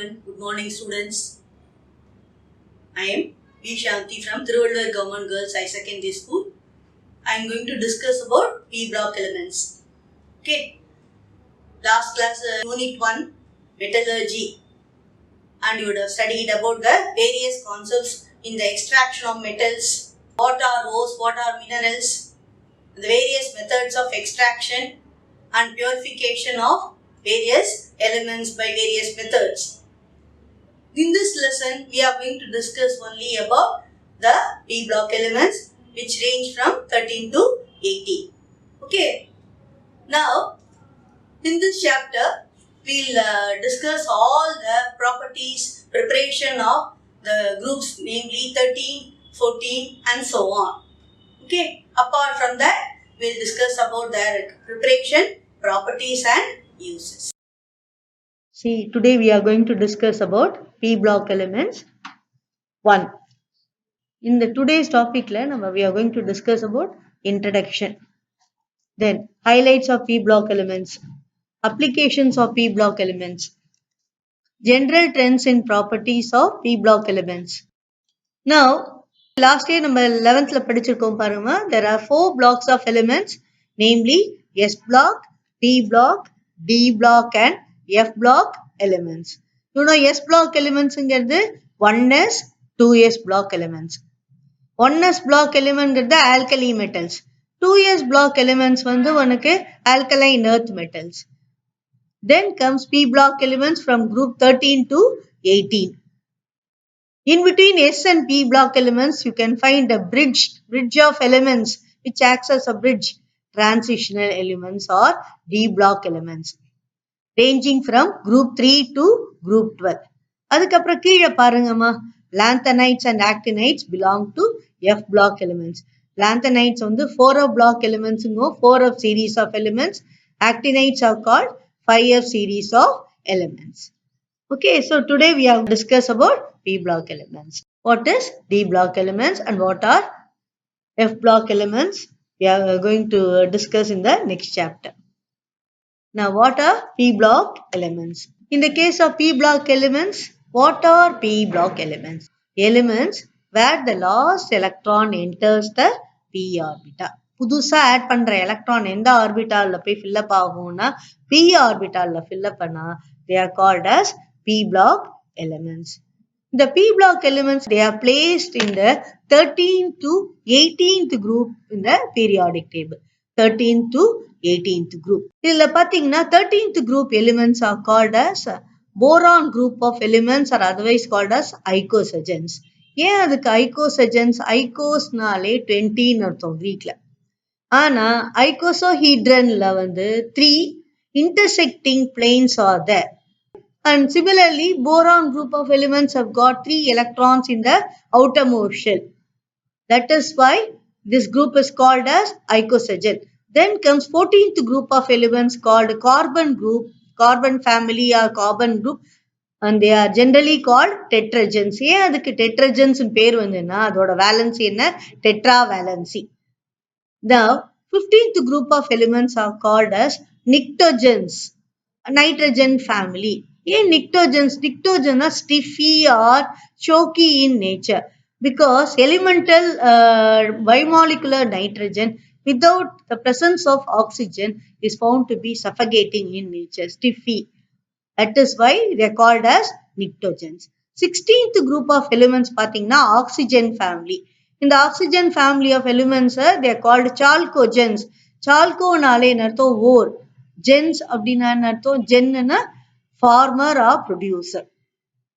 everyone. Good morning, students. I am B. Shanti from Thiruvallur Government Girls High Secondary School. I am going to discuss about P block elements. Okay. Last class, Unit 1, Metallurgy. And you would have studied about the various concepts in the extraction of metals. What are ores, what are minerals, the various methods of extraction and purification of various elements by various methods. In this lesson, we are going to discuss only about the P block elements which range from 13 to 18. Okay. Now, in this chapter, we will discuss all the properties, preparation of the groups, namely 13, 14 and so on. Okay. Apart from that, we will discuss about their preparation, properties and uses. See, today we are going to discuss about P block elements 1. In the today's topic, we are going to discuss about introduction. Then highlights of P block elements, applications of P block elements, general trends in properties of P block elements. Now, last year நம்ம 11th படிச்சிருக்கோம் பாருங்க. There are 4 blocks of elements, namely S block, P block, D block and F block elements. You know S block elements இங்கிறது 1s, 2s block elements. 1s block element இங்கிறது alkali metals. 2s block elements வந்து உனக்கு alkaline earth metals. Then comes P block elements from group 13 to 18. In between S and P block elements, you can find a bridge of elements which acts as a bridge, transitional elements or D block elements, ranging from group 3 to group 12. அதுக்கப்புறம் கீழே பாருங்கம்மா, lanthanides and actinides belong to F block elements. Lanthanides வந்து 4F block elements, 4F series of elements. Actinides are called 5F series of elements. Okay, so today we have discussed about P block elements. What is D block elements and what are F block elements? We are going to discuss in the next chapter. Now, what are P block elements? In the case of P block elements, what are P block elements? Elements where the last electron enters the P orbital. புதுசா add பண்ற electron எந்த ஆர்பிட்டால்ல போய் fill up ஆகும்னா P orbitalல fill up பண்ணா they are called as P block elements. The P block elements, they are placed in the 13th to 18th group in the periodic table. 13th to 18th group. இதுல பாத்தீங்கன்னா 13th group elements are called as boron group of elements or otherwise called as icosagens. ஏன் அதுக்கு icosagens? Icosனாலே 20 அர்த்தம் Greekல. ஆனா icosaheedronல வந்து 3 intersecting planes are there. And similarly, boron group of elements have got 3 electrons in the outermost shell. That is why this group is called as icosagen. Then comes 14th group of elements called carbon group, carbon family or carbon group, and they are generally called tetragens. ஏன் அதுக்கு tetragens பேர் வந்துன்னா அதோட valency என்ன? Tetravalency. The 15th group of elements are called as pnictogens, nitrogen family. ஏன் pnictogens? Pnictogens are stiffy or choky in nature because elemental bimolecular nitrogen without the presence of oxygen is found to be suffocating in nature, stiffy. That is why they are called as pnictogens. 16th group of elements பாத்தீங்கன்னா oxygen family. In the oxygen family of elements, they are called chalcogens. Chalcoனாலே அர்த்தம் ore. Gens அப்படின்னா அர்த்தம் genna farmer or producer.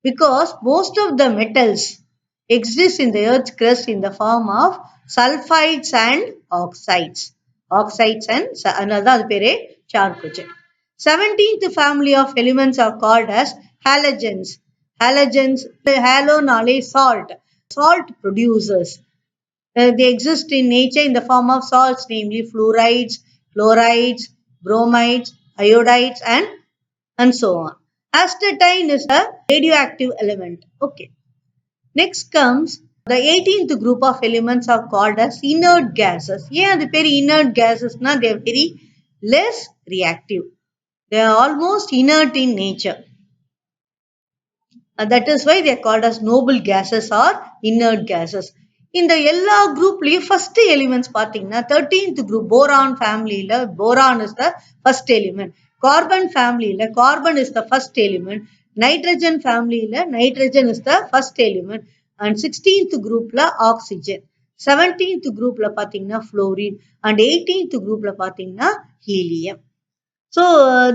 Because most of the metals exist in the earth's crust in the form of sulfides and oxides. Oxides and another அது பேரே chalcogen. 17th family of elements are called as halogens. Halogens, haloனாலே salt. Salt producers. They exist in nature in the form of salts, namely fluorides, chlorides, bromides, iodides and so on. Astatine is a radioactive element. Okay. Next comes the 18th group of elements are called as inert gases. Yeah, the very inert gases, they are very less reactive. They are almost inert in nature. That is why they are called as noble gases or inert gases. இந்த எல்லா குரூப்லயும் first elements பாத்தீங்கன்னா 13th group boron ஃபேமிலியில boron is the first element. Carbon ஃபேமிலியில carbon is the first element. Nitrogen ஃபேமிலியில nitrogen is the first element. And 16th குரூப்ல oxygen. 17th குரூப்ல பாத்தீங்கன்னா fluorine and 18th குரூப்ல பாத்தீங்கன்னா helium. So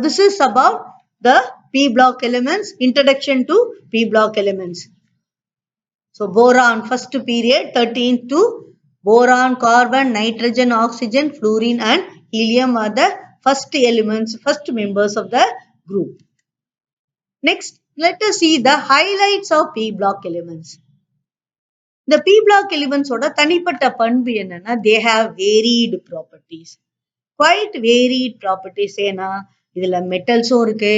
this is about the p block elements, introduction to p block elements. So boron first period 13th to boron, carbon, nitrogen, oxygen, fluorine and helium are the first elements, first members of the group. Next, let us see the highlights of p block elements. The p block elements oda தனிப்பட்ட பண்பு என்னன்னா they have varied properties. Quite varied properties. ஏன்னா இதுல மெட்டல்ஸும் இருக்கு,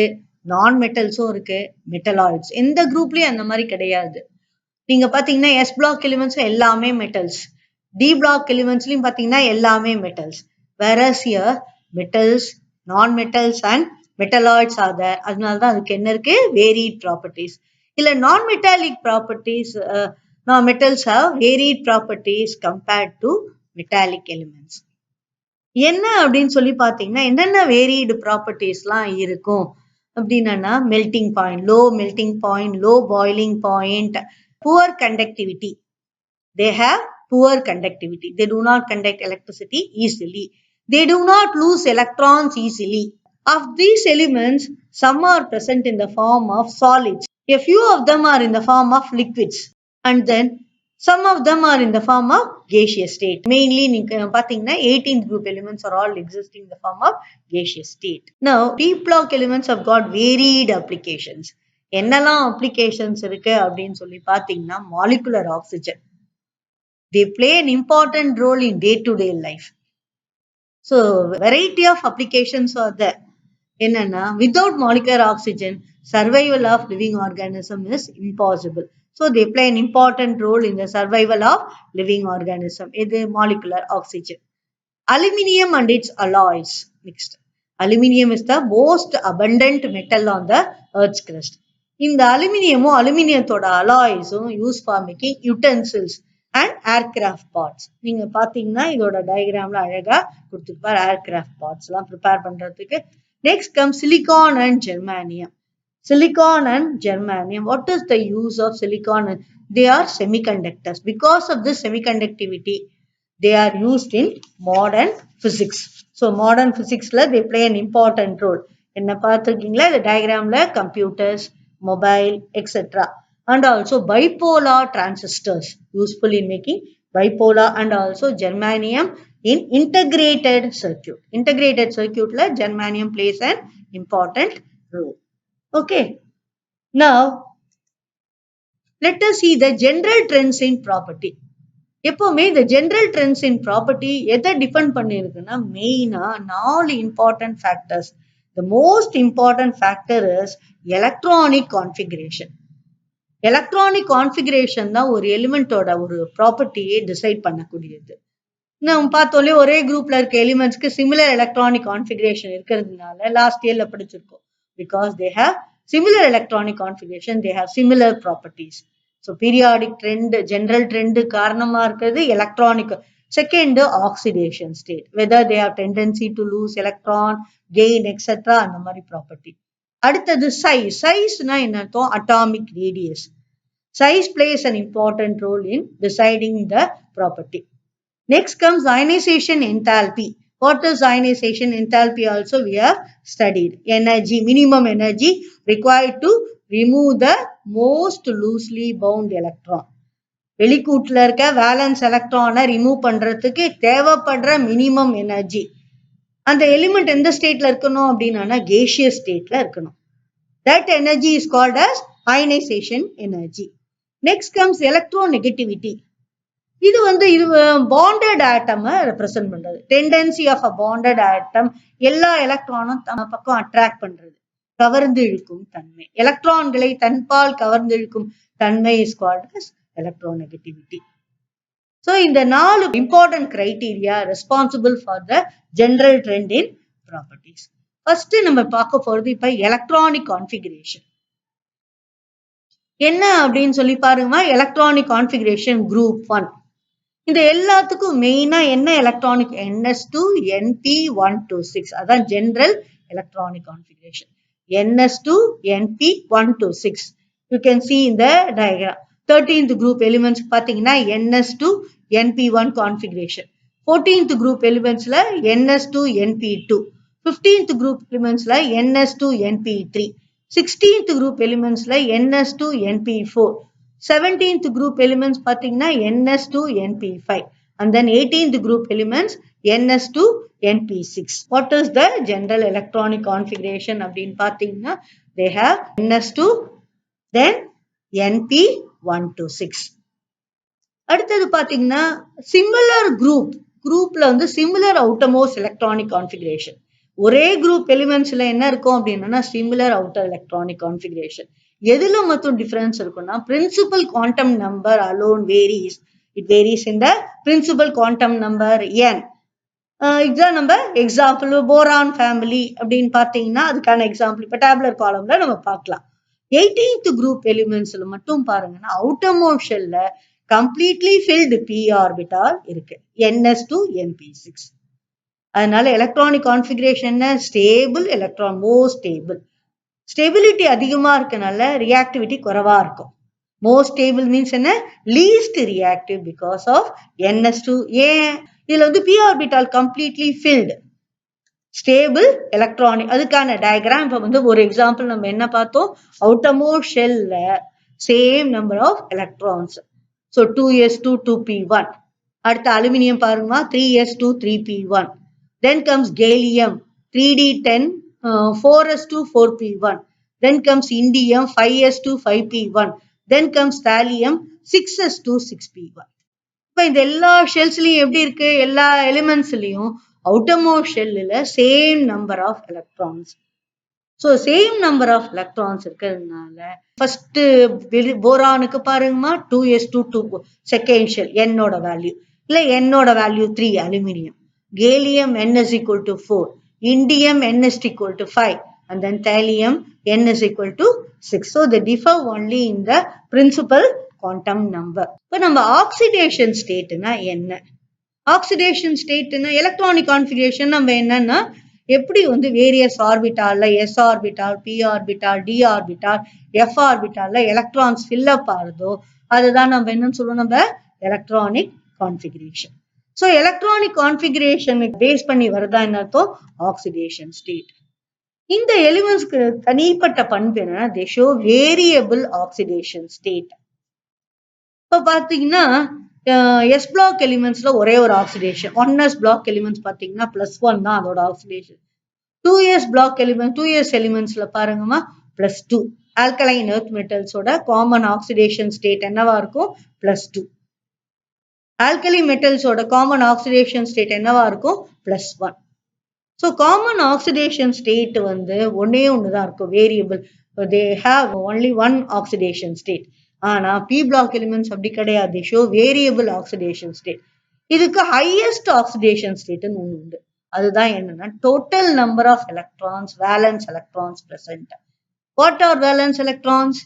நான் மெட்டல்ஸும் இருக்கு, metalloids. எந்த குரூப்லயும் அந்த மாதிரி கிடையாது. நீங்க பாத்தீங்கன்னா எஸ் பிளாக் எலிமெண்ட்ஸ் எல்லாமே மெட்டல்ஸ், டி பிளாக் எலிமெண்ட்ஸ்லயும் பாத்தீங்கன்னா எல்லாமே metals. whereas here metals, non-metals and metalloids are there. அதனாலதான் அதுக்கு என்ன இருக்கு, varied properties. இல்ல non-metallic properties, metals have varied properties compared to metallic elements. என்ன அப்படின்னு சொல்லி பாத்தீங்கன்னா என்னென்ன வேரியடு ப்ராப்பர்ட்டிஸ்லாம் இருக்கும் அப்படின்னா melting point, low melting point, low boiling point, poor conductivity. They have poor conductivity. They do not conduct electricity easily. They do not lose electrons easily. Of these elements, some are present in the form of solids. A few of them are in the form of liquids. And then some of them are in the form of gaseous state. Mainly, நீங்க பாத்தீங்கன்னா 18th group elements are all existing in the form of gaseous state. Now, p block elements have got varied applications. என்னெல்லாம் applications இருக்கு அப்படின்னு சொல்லி பாத்தீங்கன்னா molecular oxygen. They play an important role in day-to-day life. So, variety of applications are there. என்னன்னா without molecular oxygen, survival of living organism is impossible. So, they play an important role in the survival of living organism. இது molecular oxygen. Aluminium and its alloys. Next, aluminium is the most abundant metal on the earth's crust. இந்த அலுமினியமும் அலுமினியத்தோட அலாய்ஸும் use for making utensils and aircraft parts. நீங்க பாத்தீங்கன்னா இதோட டயக்ராம்ல அழகா கொடுத்துருப்பார் ஏர்கிராஃப்ட் பார்ட்ஸ் எல்லாம் ப்ரிப்பேர் பண்றதுக்கு. Next come silicon and germanium. Silicon and germanium. What is the use of silicon? They are semiconductors. Because of this semiconductivity, they are used in modern physics. So, modern physics la they play an important role. என்ன பார்த்துருக்கீங்களா இந்த diagramல computers, mobile, etc. And also bipolar transistors useful in making bipolar, and also germanium in integrated circuit. Integrated circuit la germanium plays an important role. Okay, now let us see the general trends in property. எப்பவுமே இந்த general trends in property எதை depend பண்ணிருக்குன்னா மெயினா 4 important factors. The most important factor is electronic configuration. Electronic configuration தான் ஒரு எலிமெண்டோட ஒரு ப்ராப்பர்ட்டியை decide பண்ணக்கூடியது. நம்ம பார்த்தோம்லே ஒரே குரூப்ல இருக்க எலிமெண்ட்ஸ்க்கு சிமிலர் எலக்ட்ரானிக் கான்ஃபிகரேஷன் இருக்கிறதுனால லாஸ்ட் இயர்ல படிச்சிருக்கோம். Because they have similar electronic configuration, they have similar properties. So, periodic trend, general trend காரணமா இருக்கிறது electronic. Second, oxidation state. Whether they have tendency to lose electron, gain, etc. அந்த மாதிரி property. அடுத்தது size. Size-னா என்ன அர்த்தம்? Atomic radius. Size plays an important role in deciding the property. Next comes ionization enthalpy. What is ionization enthalpy also we have studied. Energy, minimum energy required to remove the most loosely bound electron. வெளிக்கூட்டுல இருக்க valence எலக்ட்ரானை remove பண்றதுக்கு தேவைப்படுற minimum energy. அந்த element எந்த ஸ்டேட்ல இருக்கணும் அப்படின்னா gaseous ஸ்டேட்ல இருக்கணும். That energy is called as ionization energy. Next comes electronegativity. இது bonded atom ரெப்ரசன்ட் பண்றது. Tendency of a bonded atom எல்லா எலக்ட்ரானும் தம் பக்கம் அட்ராக்ட் பண்றது, கவர்ந்து இழுக்கும் தன்மை. எலக்ட்ரான்களை தன்பால் கவர்ந்து இழுக்கும் தன்மை is called as electronegativity. So, இந்த 4 important criteria responsible for the general trend in properties. First நம்ம பார்க்க போறது இப்ப electronic configuration. என்ன அப்படின்னு சொல்லி பாருங்க, எலக்ட்ரானிக் கான்ஃபிகரேஷன் குரூப் 1. இந்த எல்லாத்துக்கும் மெயினா என்ன எலக்ட்ரானிக் NS2 NP126, அதான் general electronic configuration. NS2 NP126. You can see in the diagram. 13th group elements பாத்தீங்கன்னா NS2 NP1 configuration. 14th group elementsல NS2 NP2. 15th group elementsல NS2 NP3. 16th group elementsல NS2 NP4. 17th group elements பாத்தீங்கன்னா NS2 NP5. And then 18th group elements NS2 NP6. What is the general electronic configuration அப்படின்னு பாத்தீங்கன்னா they have NS2 then NP126. அடுத்தது பாத்தீங்கன்னா similar குரூப்ல வந்து similar outermost electronic configuration. ஒரே group எலிமெண்ட்ஸ்ல என்ன இருக்கும் அப்படின்னா சிமிலர் அவுட்டர் எலக்ட்ரானிக் கான்ஃபிகரேஷன். எதுல மட்டும் டிஃபரன்ஸ் இருக்குன்னா principal quantum number alone varies. It varies in the principal quantum number n. Example boron family அப்படின்னு பாத்தீங்கன்னா அதுக்கான எக்ஸாம்பிள் இப்ப டேபுலர் காலம்ல நம்ம பார்க்கலாம். 18th குரூப் எலிமெண்ட்ஸ்ல மட்டும் பாருங்கன்னா அவுட்டர்மோஸ்ட் ஷெல்ல கம்ப்ளீட்லி ஃபில்டு p ஆர்பிட்டால் இருக்கு, NS2 NP6. அதனால electronic configuration stable electron, most stable. Stability அதிகமா இருக்கனால ரியாக்டிவிட்டி குறைவா இருக்கும். மோஸ்ட் ஸ்டேபிள் மீன்ஸ் என்ன, least reactive because of NS2. ஏன் இதுல வந்து p orbital completely filled, stable electronic. அதுக்கான டயக்ராம் இப்ப வந்து ஒரு எக்ஸாம்பிள் நம்ம என்ன பார்த்தோம், அவுட்டர்மோஸ்ட் ஷெல்ல same number of electrons. So 2s2 2p1. அடுத்த அலுமினியம் பாருங்கம்மா 3s2 3p1. Then comes gallium 3d10 4s2 4p1. Then comes indium 5s2 5p1. Then comes thallium 6s2 6p1. இப்ப இந்த எல்லா ஷெல்ஸ்லயும் எப்படி இருக்கு, எல்லா எலிமெண்ட்ஸ்லயும் அவுட்டர்மோஸ்ட் ஷெல்லுல same number of electrons. So same number of electrons இருக்கிறதுனால ஃபர்ஸ்ட் போரானுக்கு பாருங்கம்மா 2s2 2 செகண்ட் ஷெல் என்னோட வேல்யூ, இல்ல என்னோட value 3 aluminium. Gallium n is equal to 4, indium n is equal to 5, and then thallium n is equal to 6. So they differ only in the principal quantum number. இப்போ நம்ம oxidation ஸ்டேட்னா என்ன, oxidation ஸ்டேட்னா electronic configuration நம்ம என்னன்னா எப்படி வந்து various ஆர்பிட்டால்ல s orbital, p orbital, d orbital, f ஆர்பிட்டால்ல electrons fill up ஆகுதோ அதுதான் நம்ம என்னன்னு சொல்லுவோம், நம்ம எலக்ட்ரானிக் கான்ஃபிகரேஷன். ஸோ எலக்ட்ரானிக் கான்ஃபிகரேஷனுக்கு பேஸ் பண்ணி வருதா என்ன அர்த்தம், ஆக்சிடேஷன் ஸ்டேட். இந்த எலிமெண்ட்ஸ்க்கு தனிப்பட்ட பண்பு என்னன்னா they show variable oxidation state. இப்போ பாத்தீங்கன்னா எஸ் பிளாக் எலிமெண்ட்ஸ்ல ஒரே ஒரு ஆக்சிடேஷன். 1s பிளாக் எலிமெண்ட்ஸ் பாத்தீங்கன்னா +1 தான் அதோட oxidation. 2s black element 2s எலிமெண்ட்ஸ்ல பாருங்கம்மா +2. ஆல்கலைன் எர்த் மெட்டல்ஸோட காமன் ஆக்சிடேஷன் ஸ்டேட் என்னவா இருக்கும், +2. ஆல்கலி மெட்டல்ஸோட காமன் ஆக்சிடேஷன் ஸ்டேட் என்னவா இருக்கும், +1. ஸோ காமன் ஆக்சிடேஷன் ஸ்டேட் வந்து ஒன்னே ஒண்ணுதான் இருக்கும், variable. They have only one oxidation state. ஆனா p பிளாக் எலிமெண்ட்ஸ் அப்படி கிடையாது, ஷோ வேரியபிள் ஆக்சிடேஷன் ஸ்டேட். இதுக்கு ஹையஸ்ட் ஆக்சிடேஷன் ஸ்டேட்னு ஒண்ணு உண்டு. அதுதான் என்னன்னா total number of electrons, valence electrons present. What are valence electrons,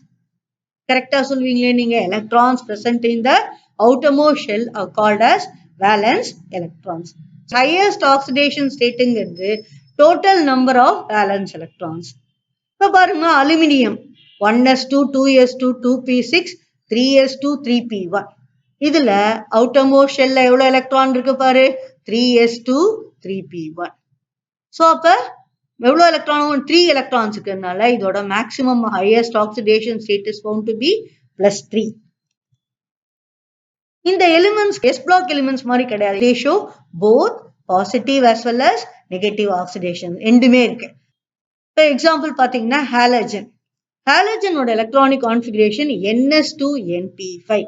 கரெக்டா சொல்வீங்களே நீங்க, electrons present in the outermost shell are called as valence electrons. Highest oxidation stateங்கிறது total number of valence electrons. இப்ப பாருங்க aluminium 1s2 2s2 2p6 3s2 3p1. இதுல outermost shellல எவ்வளவு electron இருக்கு பாரு, 3s2 3p1. சோ அப்ப எவ்வளவு எலக்ட்ரான், 3 எலக்ட்ரான்ஸ் இருக்கிறதுனால இதோட maximum highest oxidation state is found to be +3. இந்த எலிமெண்ட்ஸ் எஸ் பிளாக் எலிமெண்ட்ஸ் மாதிரி கிடையாது. they show both positive as well as negative oxidation ரெண்டுமே இருக்கு. இப்போ எக்ஸாம்பிள் பாத்தீங்கன்னா halogen. ஹாலஜனோட electronic configuration NS2 NP5.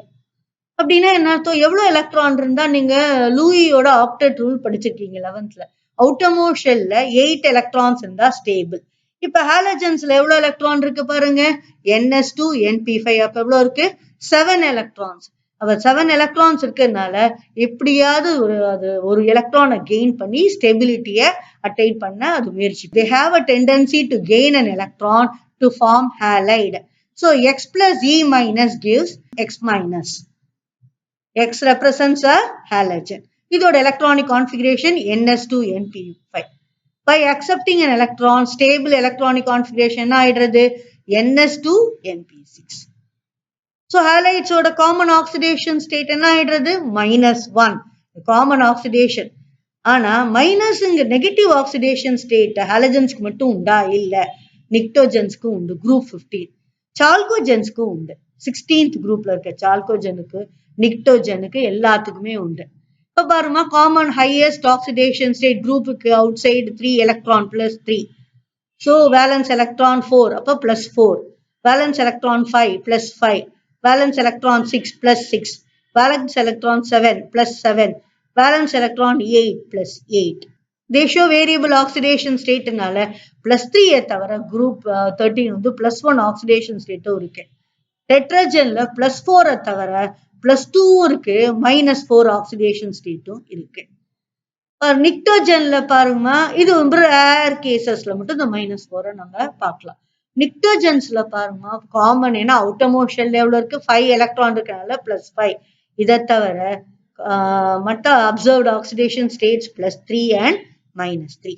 அப்படின்னா என்ன அர்த்தம், எவ்வளவு எலக்ட்ரான் இருந்தா, நீங்க லூயியோட ஆக்டெட் ரூல் படிச்சிருக்கீங்க 11th. அவுட்டர்மோஸ்ட் ஷெல்ல 8 எலக்ட்ரான்ஸ் இருந்தா ஸ்டேபிள். இப்ப ஹாலஜன்ஸ்ல எவ்வளவு எலக்ட்ரான் இருக்கு பாருங்க, NS2 NP5. அப்ப எவ்வளவு இருக்கு, 7 எலக்ட்ரான்ஸ். அவ 7 எலக்ட்ரான்ஸ் இருக்கிறதுனால எப்படியாவது ஒரு எலக்ட்ரானை கெயின் பண்ணி ஸ்டெபிலிட்டியை அட்டைன் பண்ண அது முயற்சி. They have a tendency to gain an electron to form halide. So x plus E minus gives x minus. X represents a halogen. இதோட electronic configuration ns2np5. By accepting an electron, stable electronic configuration என்ன ஆயிடுறது ns2np6. So halides ஓட common oxidation state என்ன ஆயிடுறது -1. Common oxidation. ஆனா மைனஸ்ங்க negative oxidation state ஹாலஜன்ஸ்க்கு மட்டும் உண்டா இல்ல நிக்டோஜன்ஸ்க்கு உண்டு group 15. சால்கோஜன்ஸ்க்கு உண்டு 16th குரூப்ல இருக்க சால்கோஜனுக்கு நிக்டோஜனுக்கு எல்லாத்துக்குமே உண்டு. இப்ப பாருமா காமன் ஹையஸ்ட் ஆக்சிடேஷன் ஸ்டேட் குரூப்புக்கு out side 3 electron plus 3. So valence electron 4 அப்ப plus 4. Valence electron 5 plus 5. Valence electron 6 plus 6. Valence electron 7 plus 7. Valence electron 8 plus 8. They show variable oxidation state னால plus 3 தவிர group 13 வந்து plus 1 oxidation state இருக்கு. டெட்ராஜன்ல plus 4 தவிர plus 2 இருக்கு minus 4 oxidation state இருக்கு. நிக்டோஜன்ல பாருங்க இது ரேர் கேசஸ்ல மட்டும் இந்த -4 நம்ம பார்க்கலாம். நிக்டோஜன்ஸ்ல பாருங்க காமன் ஏன்னா அவுட்டர்மோஸ்ட் ஷெல் எவ்வளவு இருக்கு 5 எலக்ட்ரான் இருக்கனால +5. இதை தவிர மற்ற அப்சர்வ்ட் ஆக்சிடேஷன் ஸ்டேட்ஸ் +3 and -3.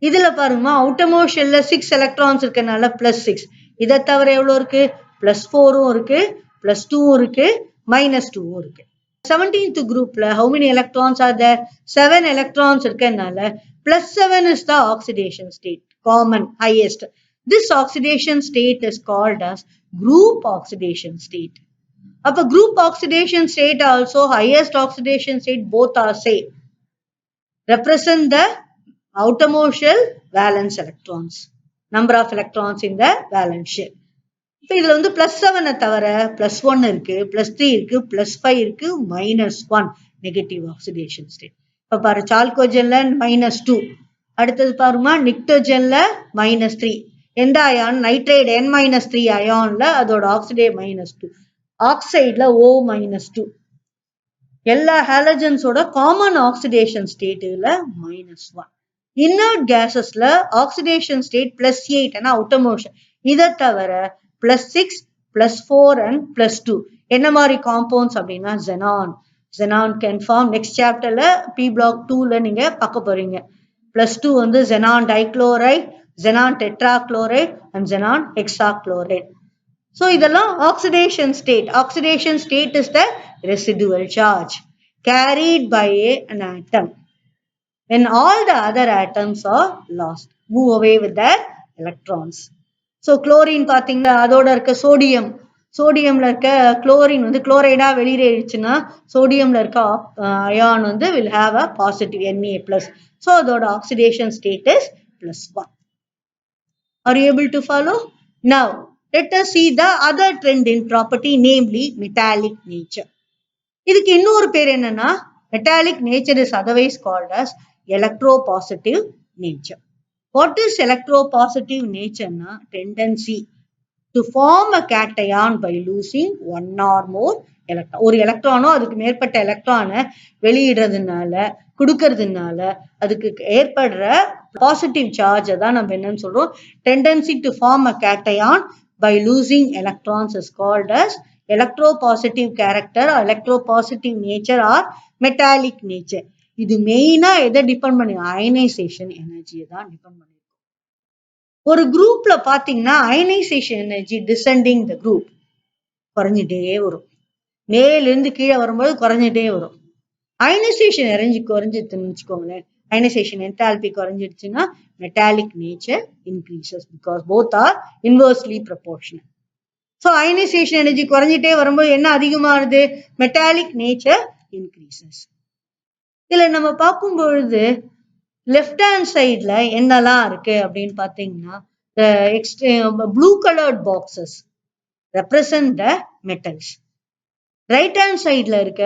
இதுல பாருங்க அவுட்டர்மோஸ்ட் ஷெல்ல 6 எலக்ட்ரான்ஸ் இருக்கனால +6. இதை தவிர எவ்வளவு இருக்கு +4 இருக்கு +2 இருக்கு -2 இருக்கு. 17th groupல how many electrons are there? 7 electrons இருக்கனால +7 is the oxidation state, common highest. This oxidation state is called as group oxidation state. அப்ப group oxidation state also highest oxidation state both are same. Represent the outermost shell valence electrons, number of electrons in the valence shell. இப்போ இதுல வந்து +7 தவிர +1 இருக்கு +3 இருக்கு +5 இருக்கு -1 negative oxidation state. இப்ப பாரு சால்கோஜன்ல -2. அடுத்தது பாருமா நிக்டோஜன்ல -3. எந்த அயான் நைட்ரேட் N-3 அயான்ல அதோட ஆக்சிடே -2. ஆக்சைட்ல O-2. எல்லா ஹாலஜன்ஸோட காமன் ஆக்சிடேஷன் ஸ்டேட்ல -1. இன்னர்ட் கேசஸ்ல ஆக்சிடேஷன் ஸ்டேட் +8 ஏன்னா அவுட்டர்மோஸ்ட். இதை தவிர +6, +4 and +2. என்ன மாதிரி காம்பவுண்ட்ஸ் அப்படின்னா xenon. Xenon can form next chapterல P block 2ல நீங்க பார்க்க போறீங்க. +2 வந்து xenon dichloride, xenon tetrachloride and xenon hexachloride. So இதெல்லாம் oxidation state. Oxidation state is the residual charge carried by an atom when all the other atoms are lost, move away with their electrons. So chlorine பாத்தீங்கன்னா அதோட இருக்க சோடியம்ல இருக்க chlorine வந்து குளோரைடா வெளியேறிச்சுன்னா சோடியம்ல இருக்க ion வந்து will have a positive Na+. So அதோட oxidation state is +1. Are you able to follow? Now let us see the other trend in property, namely metallic nature. இதுக்கு இன்னொரு பேர் என்னன்னா metallic nature is otherwise called as electropositive nature. What is electropositive nature? Tendency to form a cation by losing one or more electron. ஒரு எலக்ட்ரானோ அதுக்கு மேற்பட்ட எலக்ட்ரானை வெளியிடுறதுனால கொடுக்கறதுனால அதுக்கு ஏற்படுற பாசிட்டிவ் சார்ஜ் தான் நம்ம என்னன்னு சொல்றோம் tendency to form a cation by losing electrons is called as electropositive character or electropositive nature or metallic nature. இது மெயினா எதை டிபெண்ட் பண்ணி அயனைசேஷன் எனர்ஜியை தான் டிபெண்ட் பண்ணி. ஒரு குரூப்ல பாத்தீங்கன்னா ionisation energy descending the group குறைஞ்சிட்டே வரும். மேல இருந்து கீழே வரும்போது குறைஞ்சிட்டே வரும். அயனைசேஷன் எனர்ஜி குறைஞ்சிட்டுன்னு வச்சுக்கோங்களேன், அயனைசேஷன் என்தால்பி குறைஞ்சிடுச்சுன்னா metallic nature increases because both are inversely proportional. So ionisation energy குறைஞ்சிட்டே வரும்போது என்ன அதிகமாகுது மெட்டாலிக் நேச்சர் இன்க்ரீசஸ். இதுல நம்ம பார்க்கும் பொழுது லெஃப்ட் ஹேண்ட் சைட்ல என்னெல்லாம் இருக்கு அப்படின்னு பாத்தீங்கன்னா blue coloured boxes represent the metals. Right hand சைட்ல இருக்க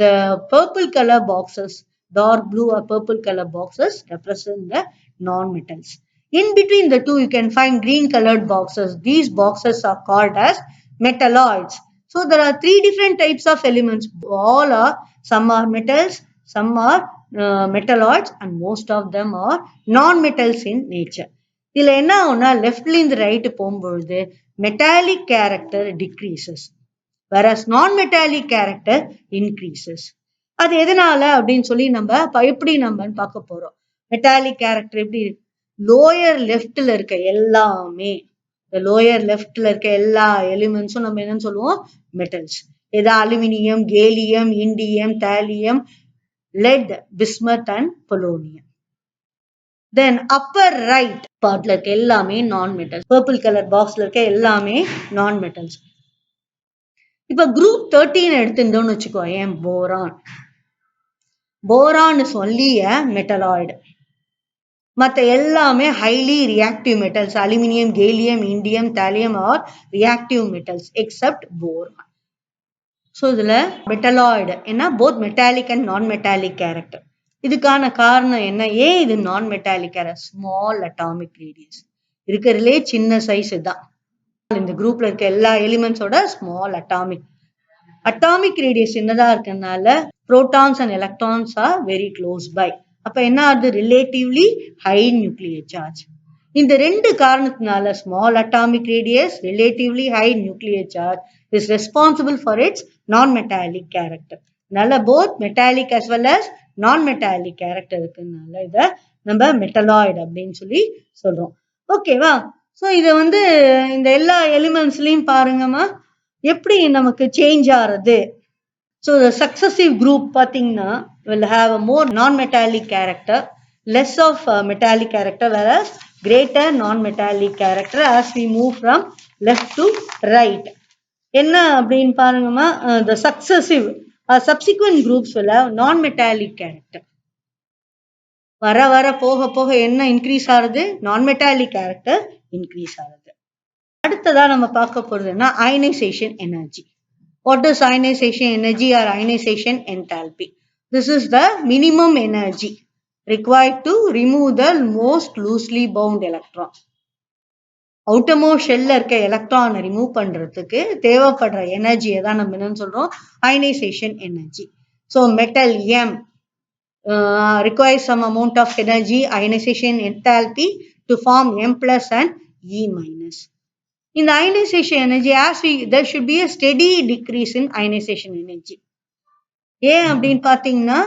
the purple colour boxes, dark blue or purple colour boxes represent the non metals. In between the two you can find green colored boxes. These boxes are called as metalloids. So there are 3 different types of elements. All are, some are metals, some are metalloids and most of them are non-metals in nature. இதுல என்ன ஆகும்னா லெஃப்ட்ல இருந்து right போகும்பொழுது metallic character decreases, whereas non-metallic character increases. அது எதனால அப்படின்னு சொல்லி நம்ம எப்படி நம்ம பார்க்க போறோம். மெட்டாலிக் கேரக்டர் எப்படி லோயர் லெஃப்ட்ல இருக்க எல்லாமே, லோயர் லெஃப்ட்ல இருக்க எல்லா எலிமெண்ட்ஸும் நம்ம என்னன்னு சொல்லுவோம் மெட்டல்ஸ். ஏதா aluminium, gallium, indium, thallium, lead, bismuth and polonium. Then upper right பார்ட்ல இருக்க எல்லாமே நான் மெட்டல்ஸ். பர்பிள் கலர் பாக்ஸ்ல இருக்க எல்லாமே நான் மெட்டல்ஸ். இப்ப குரூப் 13 எடுத்துட்டோம்னு வச்சுக்கோ, ஏன் boron. Boron is only a metalloid. மற்ற எல்லாமே highly reactive metals. Aluminium, gallium, indium, thallium are reactive metals except boron. So இதுல மெட்டலாய்டு என்ன both metallic and non metallic character. இதுக்கான காரணம் என்ன, ஏன் இது non metallic character? Small atomic radius, இருக்கிறதுலே சின்ன சைஸ் தான். இந்த குரூப்ல இருக்க எல்லா எலிமெண்ட்ஸோட ஸ்மால் அட்டாமிக் ரேடியஸ் என்னதான் இருக்கனால protons and electrons are very close by. அப்ப என்ன ஆகுது, ரிலேட்டிவ்லி ஹை நியூக்ளியர் சார்ஜ். இந்த ரெண்டு காரணத்தினால small atomic radius, relatively high nuclear charge is responsible for its non metallic character. அதனால both metallic as well as non metallic character இருக்குனால இத நம்ம மெட்டலாய்டு அப்படின்னு சொல்லி சொல்றோம். ஓகேவா? ஸோ இதை இந்த எல்லா எலிமெண்ட்ஸ்லயும் பாருங்கம்மா எப்படி நமக்கு சேஞ்ச் ஆறது. ஸோ சக்சசிவ் குரூப் பார்த்தீங்கன்னா will have a more non-metallic character, less of metallic character, whereas greater non-metallic character as we move from left to right. என்ன அப்படின்னு பாருங்கம்மா, the successive subsequent groups will have non-metallic character. வர வர போக போக என்ன increase ஆகுது, நான்-மெட்டாலிக் கேரக்டர் இன்க்ரீஸ் ஆகுது. அடுத்ததா நம்ம பார்க்க போறதுன்னா ionisation energy. What is ionisation energy or ionisation enthalpy? This is the minimum energy required to remove the most loosely bound electron. Outermost ஷெல்ல இருக்க எலக்ட்ரானை ரிமூவ் பண்றதுக்கு தேவைப்படுற எனர்ஜியை தான் நம்ம என்னன்னு சொல்றோம், ionisation energy. So metal M requires some amount of energy, ionization enthalpy, to form M plus and E minus. In the ionization energy, there should be a steady decrease in ionization energy. ஏன் அப்படின்னு பார்த்தீங்கன்னா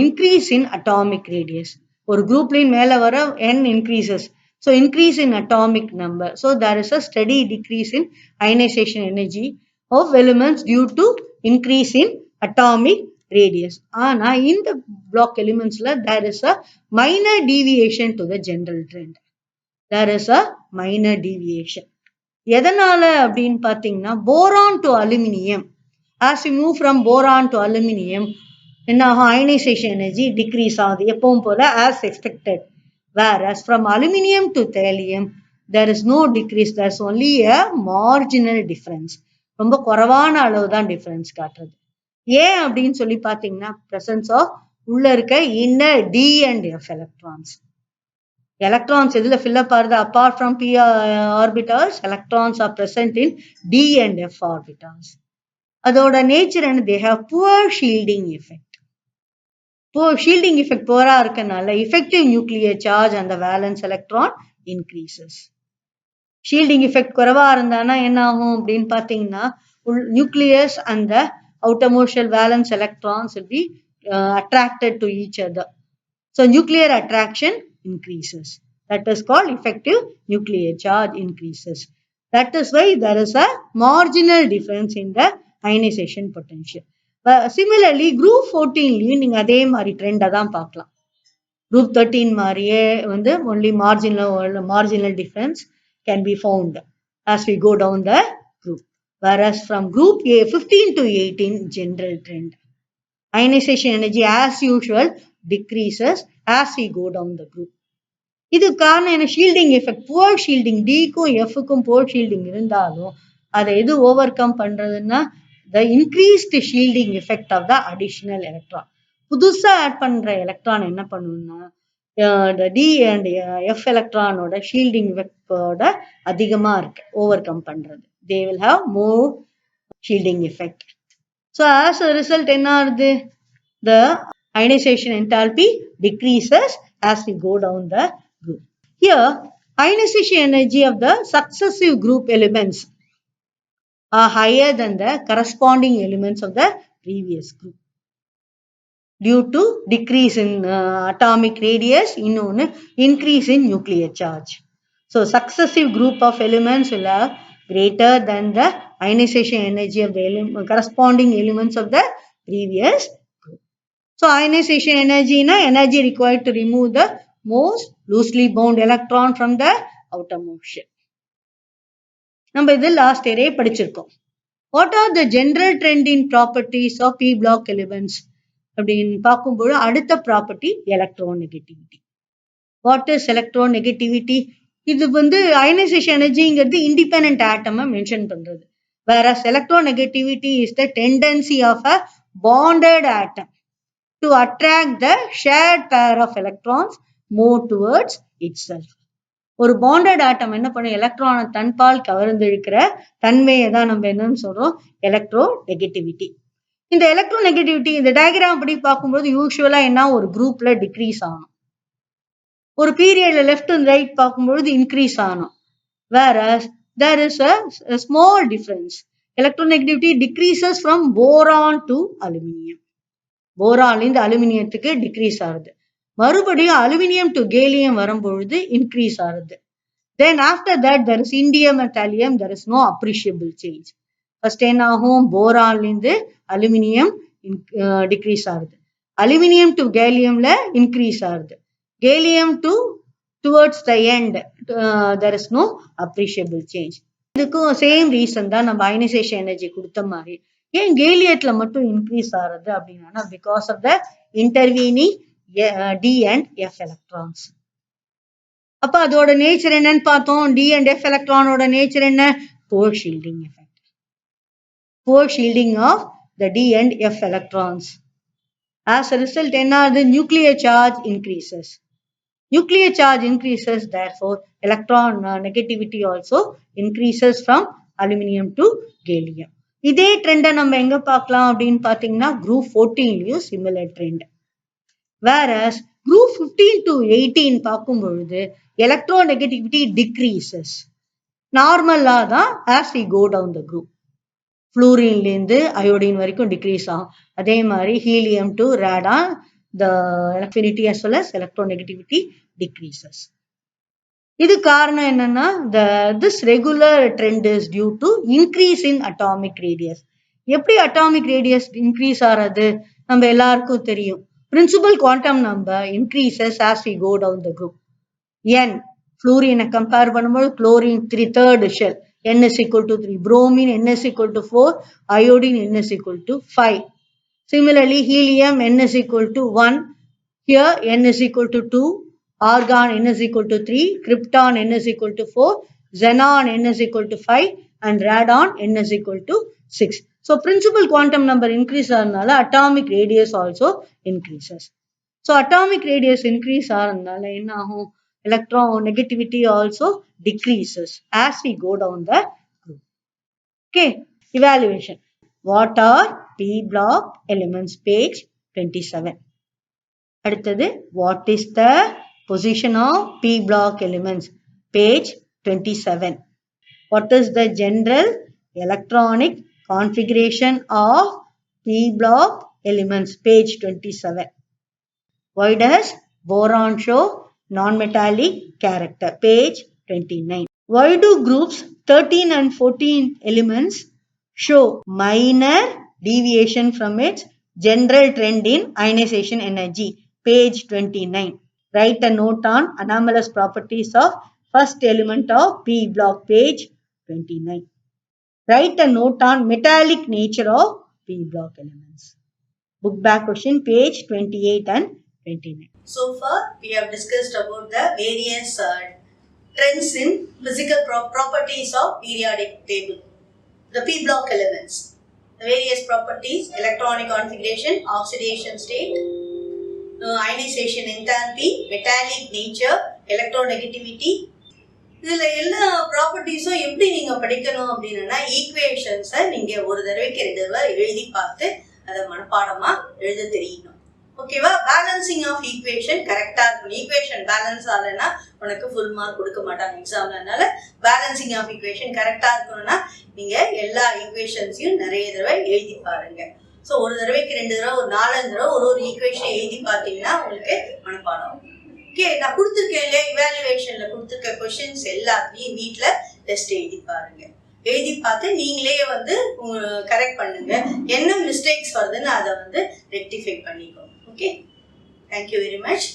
increase in atomic radius. ஒரு குரூப்லையும் மேலே வர n increases. So increase in atomic number. So there is a steady decrease in ionization energy of elements due to increase in atomic radius. ஆனா இந்த block elementsல there is a minor deviation to the general trend. There is a minor deviation. எதனால அப்படின்னு பார்த்தீங்கன்னா boron to aluminium. As we move from boron to aluminium, என்ன ஆகும், ionization energy decrease ஆகுது எப்பவும் போல as expected. Whereas from aluminium to thallium, there is no decrease, there is only a marginal difference. ரொம்ப குறைவான அளவு தான் டிஃபரன்ஸ் காட்டுறது. ஏன் அப்படின்னு சொல்லி பார்த்தீங்கன்னா presence of உள்ள இருக்க inner D and F electrons. Electrons எதுல fill up ஆகுது, apart from p orbitals, electrons are present in D and F orbitals. அதோட நேச்சர் என்ன, they have poor shielding effect. Shielding effect போரா இருக்கனால effective nuclear charge and the valence electron increases. Shielding effect குறைவா இருந்தானா என்ன ஆகும் அப்படின்னு பார்த்தீங்கன்னா nucleus and the outermost shell valence electrons will be attracted to each other. So nuclear attraction increases. That is called effective nuclear charge increases. That is why there is a marginal difference in the ionization potential. Similarly group 14 நீங்க அதே மாதிரி ட்ரெண்டை தான் பார்க்கலாம். group 13 மாதிரியே only marginal difference can be found as we go down the group. Whereas from group A 15 to 18 general trend, ionization energy as usual decreases as we go down the group. இது காரணம் என்ன, shielding effect, poor shielding. டிக்கும் எஃப்க்கும் poor shielding இருந்தாலும் அதை எது overcome பண்றதுன்னா the increased shielding effect of the additional electron. புதுசா ஆட் பண்ற எலக்ட்ரான் என்ன பண்ணுன்னா the D and F எலக்ட்ரானோட ஷீல்டிங் எஃபெக்டோட அதிகமா இருக்கு ஓவர் கம் பண்றது. they will have more shielding effect. So as a result என்ன ஆகுது, the ionization enthalpy decreases as we go down the group. Here ionization energy of the successive group elements are higher than the corresponding elements of the previous group due to decrease in atomic radius, இன்னொன்னு increase in nuclear charge. So, successive group of elements will have greater than the ionization energy of the corresponding elements of the previous group. So, ionization energy is energy required to remove the most loosely bound electron from the outermost shell. நம்ம இது last இயரே படிச்சிருக்கோம். What are the general trend in properties of p block elements அப்படின்னு பார்க்கும்போது அடுத்த property electronegativity. What is electronegativity? இது ionisation எனர்ஜிங்கிறது independent ஆட்டமை mention பண்றது. whereas electronegativity is the tendency of a bonded atom to attract the shared pair of electrons more towards itself. ஒரு bonded ஆட்டம் என்ன பண்ணும்? எலக்ட்ரானை தன்பால் கவர்ந்திருக்கிற தன்மையை தான் நம்ம என்னன்னு சொல்றோம்? Electro negativity. இந்த எலக்ட்ரோ நெகட்டிவிட்டி இந்த டயக்ராம் படி பார்க்கும்போது யூஸ்வலா என்ன ஒரு குரூப்ல டிக்ரீஸ் ஆகணும், ஒரு பீரியட்ல லெஃப்ட் அண்ட் ரைட் பார்க்கும்பொழுது இன்க்ரீஸ் ஆகணும். whereas there is a small difference. Electronegativity decreases from boron to aluminum. போரான்லேருந்து அலுமினியத்துக்கு டிக்ரீஸ் ஆகுது. மறுபடியும் அலுமினியம் டு கேலியம் வரும்பொழுது இன்க்ரீஸ் ஆகுது. Then after that there is indium and thallium, there is no appreciable change. First என்ன ஆகும்? போரான்லேருந்து aluminium degrees ஆகுது, aluminium to கேலியம்ல increase ஆகுது, gallium to towards the end there is no appreciable change. இதுக்கும் same reason தான் நம்ம ionisation energy கொடுத்த மாதிரி. ஏன் கேலியட்ல மட்டும் இன்க்ரீஸ் ஆகுது அப்படின்னா because of the intervening d and f electrons. அப்ப அதோட நேச்சர் என்னன்னு பார்த்தோம். டி அண்ட் எஃப் எலக்ட்ரானோட நேச்சர் என்ன? Poor shielding effect. Poor shielding of the d and f electrons. As a result என்ன ஆகுது? Nuclear charge increases. Nuclear charge increases, therefore electron negativity also increases from aluminum to gallium. இதே ட்ரெண்டை நம்ம எங்க பார்க்கலாம் அப்படின்னு பார்த்தீங்கன்னா குரூப் 14லயும் similar trend. whereas group 15 to 18 பார்க்கும் பொழுது electronegativity decreases. நார்மலா தான் as we go down the group. ஃப்ளூரின்லேருந்து அயோடின் வரைக்கும் டிக்ரீஸ் ஆகும். அதே மாதிரி helium to radon the affinity as well as electronegativity decreases. இது காரணம் என்னன்னா this regular trend is due to increase in atomic radius. எப்படி அட்டாமிக் ரேடியஸ் இன்க்ரீஸ் ஆறது நம்ம எல்லாருக்கும் தெரியும். Principal quantum number increases as we go down the group. n ஃப்ளூரினை compare பண்ணும்போது chlorine 3rd shell n is equal to 3, bromine n is equal to 4, iodine n is equal to 5. Similarly, helium n is equal to 1, here n is equal to 2, argon n is equal to 3, krypton n is equal to 4, xenon n is equal to 5, and radon n is equal to 6. So, principal quantum number increase ஆனதால atomic radius also increases. So, atomic radius increase ஆனதால என்ன ஆகும்? Electronegativity also decreases as we go down the group. Okay, evaluation. What are p block elements? Page 27. அடுத்தது what is the position of p block elements? Page 27. What is the general electronic configuration of p block elements? Page 27. Why does boron show non-metallic character? Page 29. Why do groups 13 and 14 elements show minor deviation from its general trend in ionization energy? Page 29. Write a note on anomalous properties of first element of p block. Page 29. Write a note on metallic nature of p block elements. Book back question, page 28 and 29. So far, we have discussed about the various trends in physical properties of periodic table. The p block elements. The various properties: electronic configuration, oxidation state, ionization enthalpy, metallic nature, electronegativity. இதில் எல்லா ப்ராப்பர்ட்டிஸும் எப்படி நீங்கள் படிக்கணும் அப்படின்னா ஈக்குவேஷன்ஸை நீங்கள் ஒரு தடவைக்கு 2 தடவை எழுதி பார்த்து அதை மனப்பாடமாக எழுத தெரியணும். ஓகேவா? பேலன்சிங் ஆஃப் ஈக்குவேஷன் கரெக்டா இருக்கணும். ஈக்குவேஷன் பேலன்ஸ் ஆகலைன்னா உனக்கு ஃபுல் மார்க் கொடுக்க மாட்டாங்க எக்ஸாம்ல. அதனால பேலன்சிங் ஆஃப் ஈக்குவேஷன் கரெக்டா இருக்கணும்னா நீங்க எல்லா ஈக்குவேஷன்ஸையும் நிறைய தடவை எழுதி பாருங்க. ஸோ ஒரு தடவைக்கு 2 தடவை, ஒரு 4 தடவை ஒரு ஈக்குவேஷன் எழுதி பார்த்தீங்கன்னா உங்களுக்கு மனப்பாடம். ஓகே, நான் கொடுத்துருக்கேன் இல்லையா, இவாலுவேஷன்ல கொடுத்துருக்க கொஸ்டின்ஸ் எல்லாத்தையும் வீட்டில் டெஸ்ட் எழுதி பாருங்க. எழுதி பார்த்து நீங்களே கரெக்ட் பண்ணுங்க. என்ன மிஸ்டேக்ஸ் வருதுன்னு அதை ரெக்டிஃபை பண்ணிக்கோங்க. Okay, thank you very much.